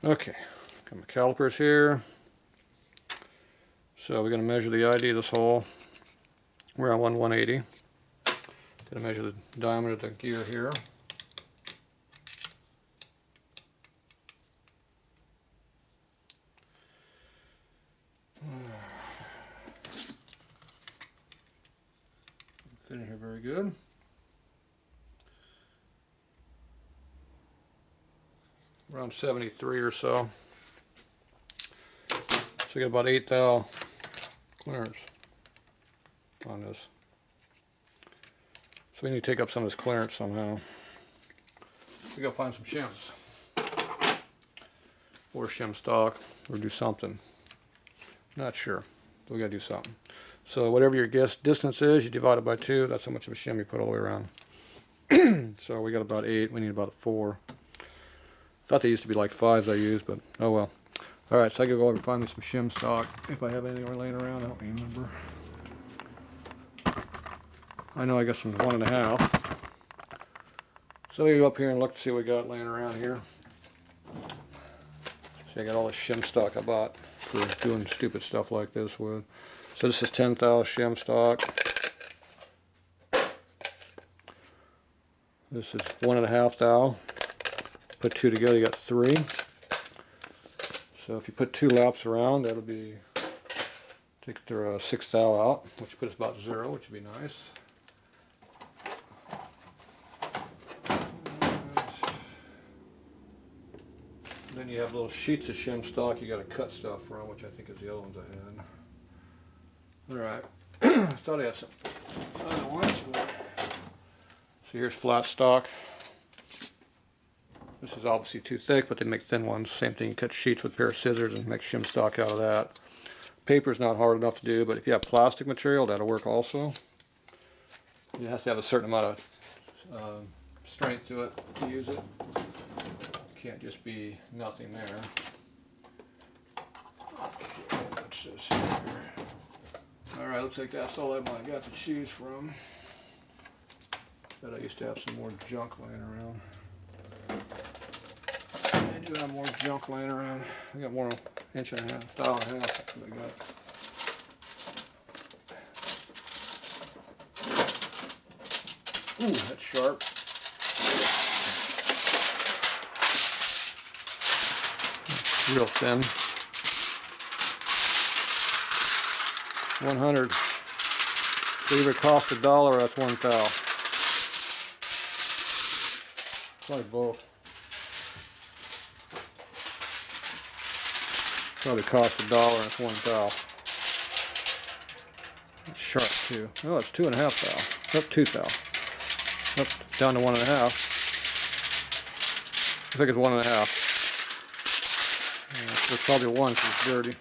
Okay, got my calipers here. So we're going to measure the ID of this hole. We're on 180. Going to measure the diameter of the gear here. Fit in here very good. Around 73 or so. So we got about 8 thou clearance on this. So we need to take up some of this clearance somehow. We gotta find some shims. Or shim stock, or do something. Not sure. We gotta do something. So whatever your guess distance is, you divide it by 2. That's how much of a shim you put all the way around. So we got about 8. We need about 4. Thought they used to be like 5s I used, but oh well. Alright, so I gotta go over and find me some shim stock. If I have anything laying around, I don't remember. I know I got some 1.5. So we go up here and look to see what we got laying around here. See, I got all the shim stock I bought for doing stupid stuff like this with. So this is 10 thou shim stock. This is 1.5 thou. Put 2 together, you got 3. So if you put 2 laps around, that'll be, take their 6 thou out, which puts about 0, which would be nice. Then you have little sheets of shim stock you got to cut stuff from, which I think is the other ones I had. Alright, I thought I had some other ones, but so here's flat stock. This is obviously too thick, but they make thin ones. Same thing, you cut sheets with a pair of scissors and make shim stock out of that. Paper's not hard enough to do, but if you have plastic material, that'll work also. It has to have a certain amount of strength to it to use it. Can't just be nothing there. Okay, what's this here? Alright, looks like that's all I got to choose from. But I used to have some more junk laying around. I do have more junk laying around. I got more 1.5 thou. That's what I got. Ooh, that's sharp. Real thin. 100. So either cost $1 or that's 1 thou. Probably both. Probably cost $1 and it's 1 thou. That's sharp too. Oh, it's 2.5 thou. Up 2 thou. Up down to 1.5. I think it's 1.5. There's probably 1 because it's dirty.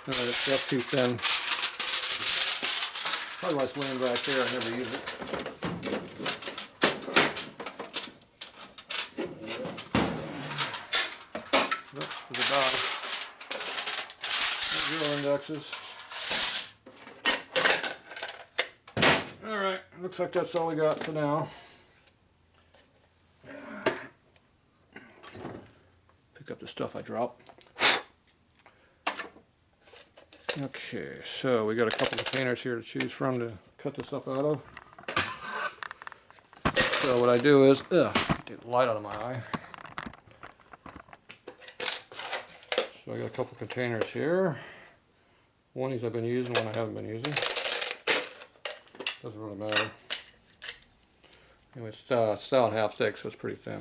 Alright, that's too thin. Probably why it's laying back there. I never use it. Oops, there's a dog. Zero indexes. Alright, looks like that's all we got for now. Pick up the stuff I dropped. Okay, so we got a couple containers here to choose from to cut this up out of. So what I do is, get the light out of my eye. So I got a couple containers here. One of these I've been using, one I haven't been using. Doesn't really matter. Anyway, it's 1.5 thick, so it's pretty thin.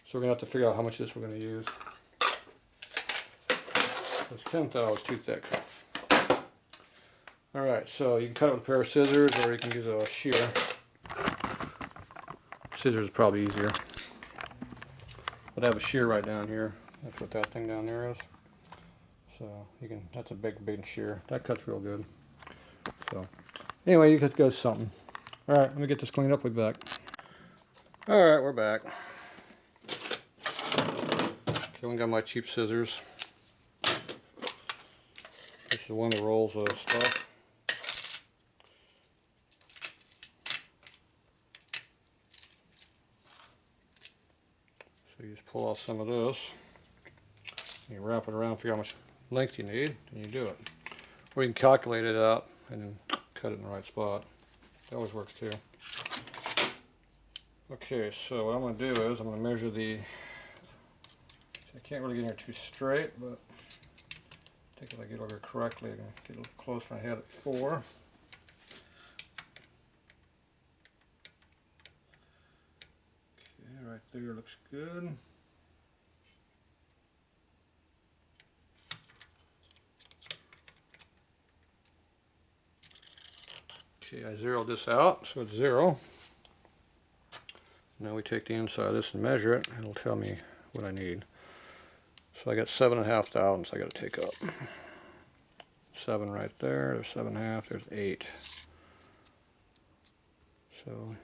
So we're going to have to figure out how much of this we're going to use. This 10 thou is too thick. Alright, so you can cut it with a pair of scissors or you can use a shear. Scissors is probably easier. But I have a shear right down here. That's what that thing down there is. So you can, that's a big shear. That cuts real good. So anyway, you could go something. Alright, let me get this cleaned up, we'll be back. Alright, we're back. Okay, we got my cheap scissors. This is one that rolls stuff. So you just pull off some of this. You wrap it around, figure how much length you need, and you do it. Or you can calculate it out and then cut it in the right spot. That always works too. Okay, so what I'm going to do is I'm going to measure the, I can't really get in here too straight, but I think if I get over here correctly, I'm going to get a little closer than I had it before. Okay, right there looks good. Okay, I zeroed this out, so it's 0. Now we take the inside of this and measure it, and it'll tell me what I need. So I got 7.5 thousandths I got to take up. 7 right there, there's 7.5, there's 8. So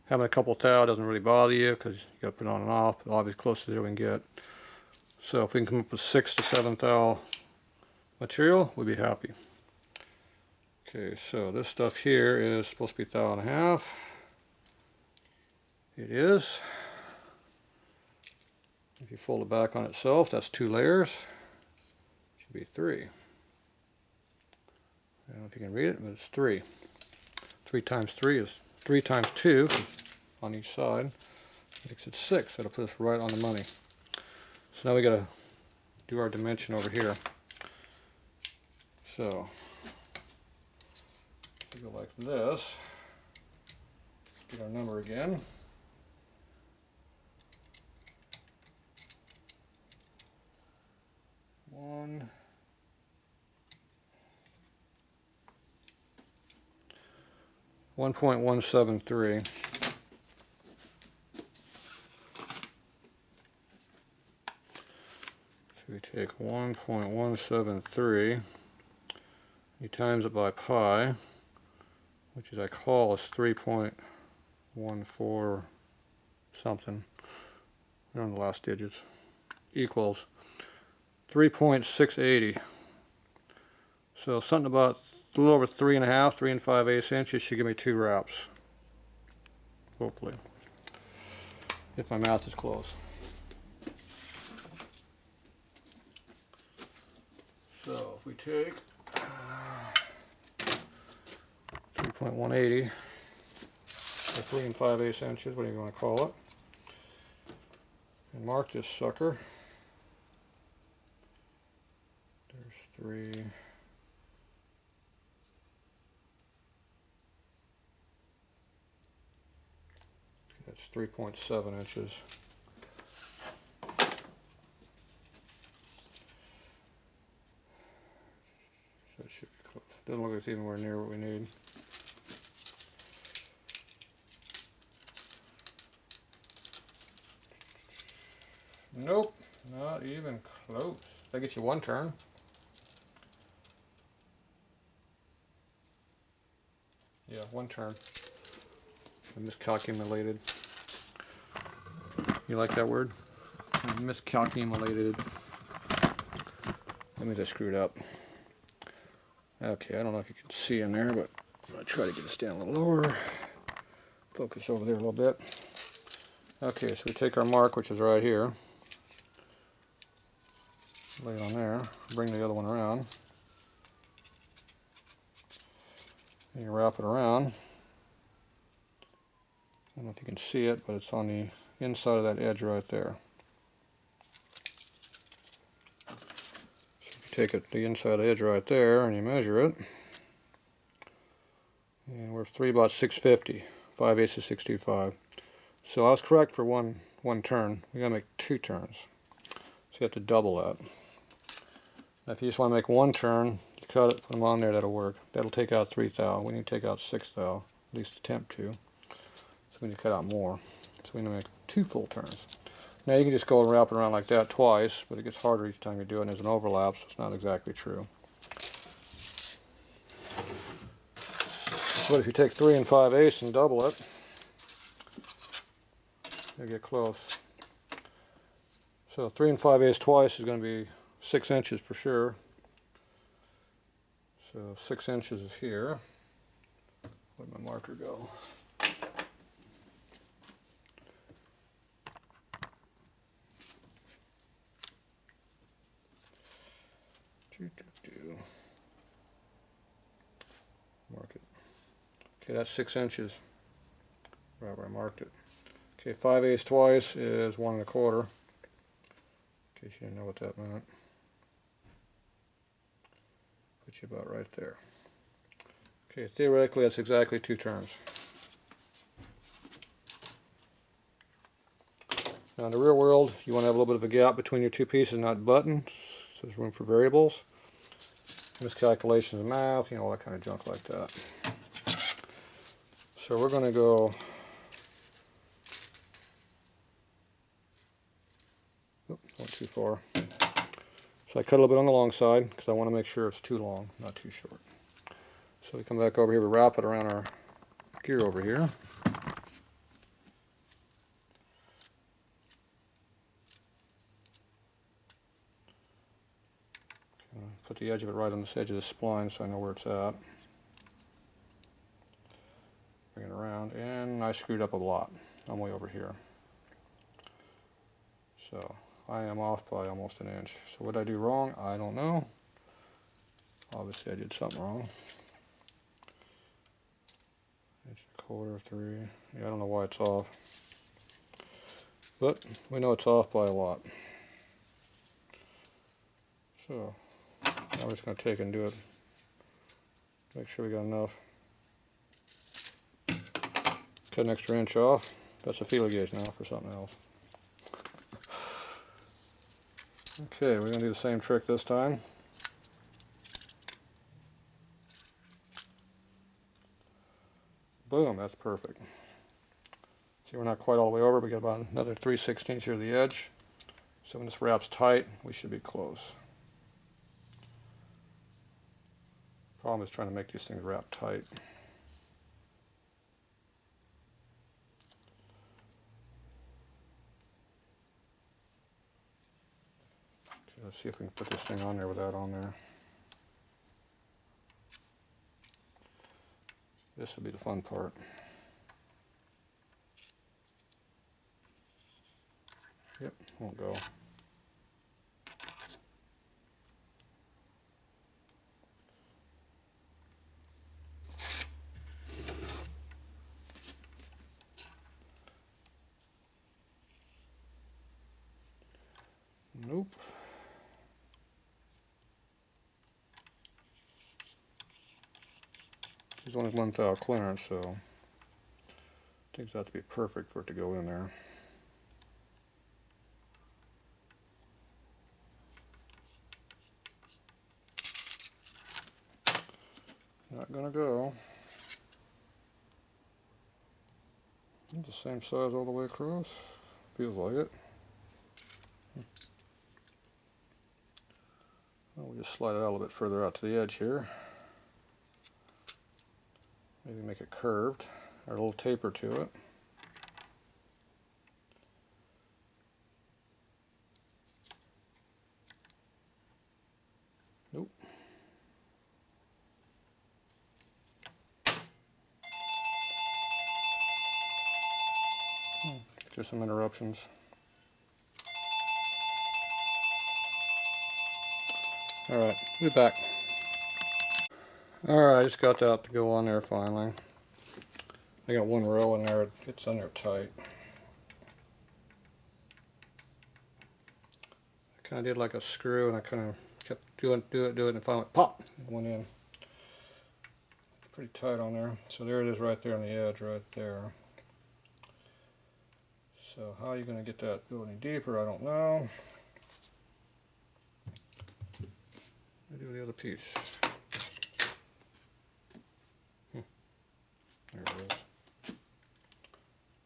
having a couple thou doesn't really bother you because you got to put it on and off, but obviously close to 0 we can get. So if we can come up with 6 to 7 thou material, we'll be happy. Okay, so this stuff here is supposed to be 1.5 thou. It is. If you fold it back on itself, that's 2 layers. It should be 3. I don't know if you can read it, but it's 3. 3 times 3 is 3 times 2 on each side. Makes it 6. That'll put us right on the money. So now we got to do our dimension over here. So we go like this. Get our number again. One. 1.173. So we take 1.173, you times it by pi, which is I call is 3.14 something. They're on the last digits. Equals 3.680. So something about a little over 3.5, 3 5/8 inches should give me 2 wraps. Hopefully. If my math is close. So if we take 3.180 or 3 5/8 inches, whatever you want to call it, and mark this sucker. There's 3. That's 3.7 inches. So it should be close. Doesn't look like it's anywhere near what we need. Nope, not even close. That gets you 1 turn. Yeah, 1 turn. I miscalculated. You like that word? I miscalculated. That means I screwed up. Okay, I don't know if you can see in there, but I'm going to try to get this down a little lower. Focus over there a little bit. Okay, so we take our mark, which is right here. Lay it on there. Bring the other one around. And you wrap it around. I don't know if you can see it, but it's on the inside of that edge right there. So if you take it the inside edge right there and you measure it, and we're 3 about 650, 5/8 is 625. So I was correct for one turn. We gotta make 2 turns. So you have to double that. Now if you just want to make 1 turn, you cut it, put them on there, that'll work. That'll take out 3 thou. We need to take out 6 thou, at least attempt to. So we need to cut out more. So we need to make 2 full turns. Now you can just go and wrap it around like that twice, but it gets harder each time you do it, and there's an overlap, so it's not exactly true. But if you take 3 5/8 and double it, you'll get close. So 3 5/8 twice is going to be 6 inches for sure. So 6 inches is here. Where'd my marker go? Mark it. Okay, that's 6 inches. Right where I marked it. Okay, 5/8 twice is 1 1/4. In case you didn't know what that meant. Put you about right there. Okay, theoretically that's exactly 2 turns. Now in the real world, you want to have a little bit of a gap between your 2 pieces, not buttons, so there's room for variables. Miscalculations of math, all that kind of junk like that. So we're going to go, went too far. So I cut a little bit on the long side because I want to make sure it's too long, not too short. So we come back over here, we wrap it around our gear over here. Put the edge of it right on this edge of the spline so I know where it's at. Bring it around, and I screwed up a lot. I'm way over here. So I am off by almost 1 inch. So what did I do wrong? I don't know. Obviously I did something wrong. 1/4, 3. Yeah, I don't know why it's off. But we know it's off by a lot. So I'm just going to take and do it. Make sure we got enough. Cut an extra inch off. That's a feeler gauge now for something else. Okay, we're going to do the same trick this time. Boom, that's perfect. See, we're not quite all the way over, we got about another 3/16 here at the edge. So when this wraps tight, we should be close. Problem is trying to make these things wrap tight. Okay, let's see if we can put this thing on there without on there. This will be the fun part. Yep, won't go. Nope. There's only 1 thou clearance, so I think that to be perfect for it to go in there. Not gonna go. It's the same size all the way across. Feels like it. Well, we'll just slide it out a little bit further out to the edge here. Maybe make it curved, or a little taper to it. Nope. Just some interruptions. Alright, we'll be back. Alright, I just got that to go on there finally. I got 1 row in there, it's in there tight. I kind of did like a screw and I kind of kept doing it, and finally pop, it went in. It's pretty tight on there. So there it is right there on the edge right there. So how are you going to get that go any deeper? I don't know. Let me do the other piece. There it is.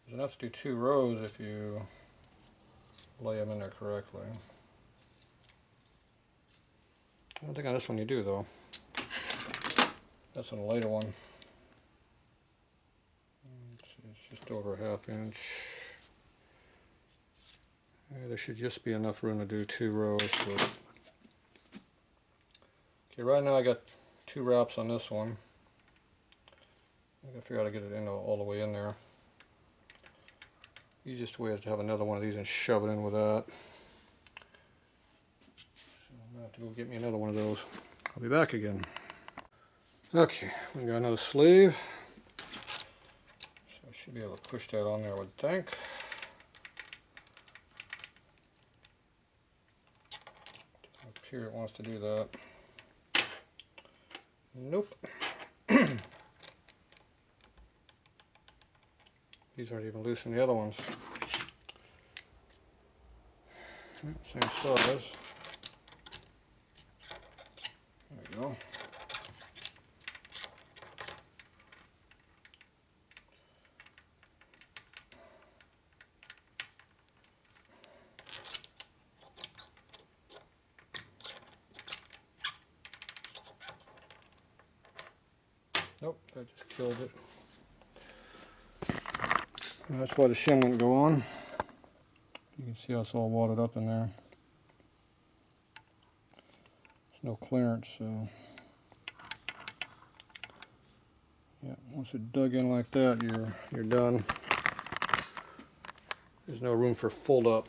There's enough to do 2 rows if you lay them in there correctly. I don't think on this one you do though. That's on the later one. It's just over 1/2 inch. Yeah, there should just be enough room to do 2 rows. But okay, right now I got 2 wraps on this one. I gotta figure out how to get it in all the way in there. Easiest way is to have another one of these and shove it in with that. So I have to go get me another one of those. I'll be back again. Okay, we got another sleeve. So I should be able to push that on there, I would think. Up here it wants to do that. Nope. These aren't even loose in the other ones. Same size. There we go. Nope, that just killed it. And that's why the shim wouldn't go on. You can see how it's all wadded up in there. There's no clearance, so yeah, once it dug in like that, you're done. There's no room for fold up.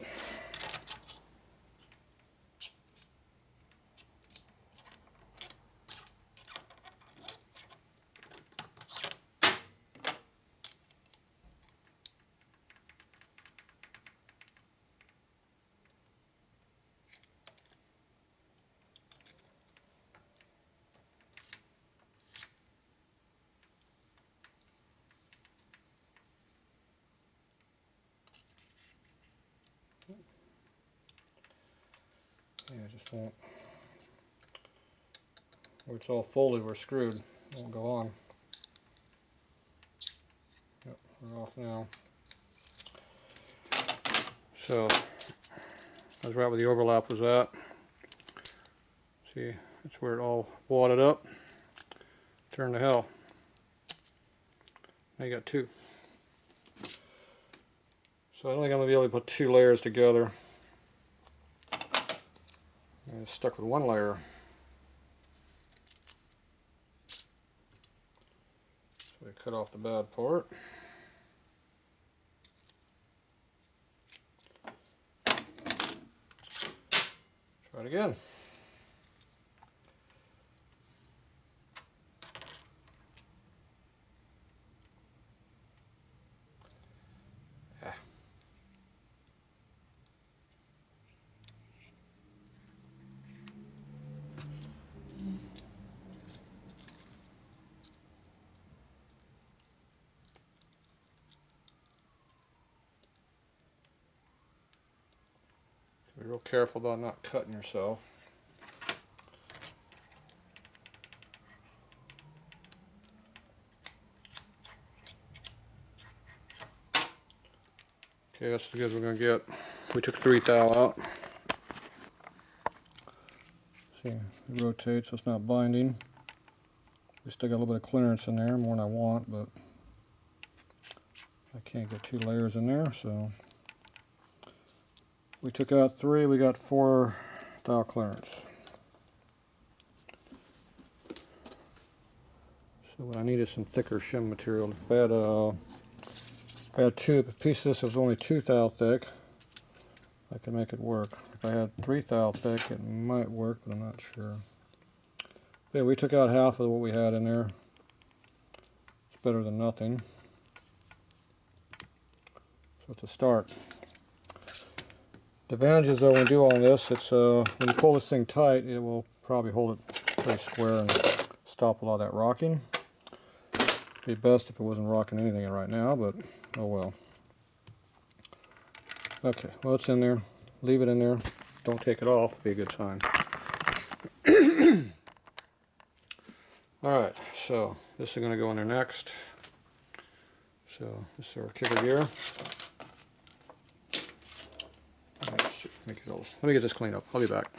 Yeah, it just won't. Where it's all folded, we're screwed. It won't go on. Yep, we're off now. So, that's right where the overlap was at. See, that's where it all wadded up. Turn to hell. Now you got two. So I don't think I'm going to be able to put two layers together. I'm stuck with one layer. So I cut off the bad part. Try it again. Be real careful about not cutting yourself. Okay, that's as good as we're going to get. We took 3 thou out. See, it rotates so it's not binding. We still got a little bit of clearance in there, more than I want, but I can't get 2 layers in there, so we took out 3, we got 4 thou clearance. So what I need is some thicker shim material. If I had a piece of this that was only 2 thou thick, I can make it work. If I had 3 thou thick, it might work, but I'm not sure. But yeah, we took out half of what we had in there. It's better than nothing. So it's a start. The advantage is though when you do all this, it's when you pull this thing tight, it will probably hold it pretty square and stop a lot of that rocking. It'd be best if it wasn't rocking anything right now, but oh well. Okay, well it's in there. Leave it in there. Don't take it off. It'd be a good sign. Alright, so this is going to go in there next. So this is our kicker gear. Let me get this cleaned up. I'll be back.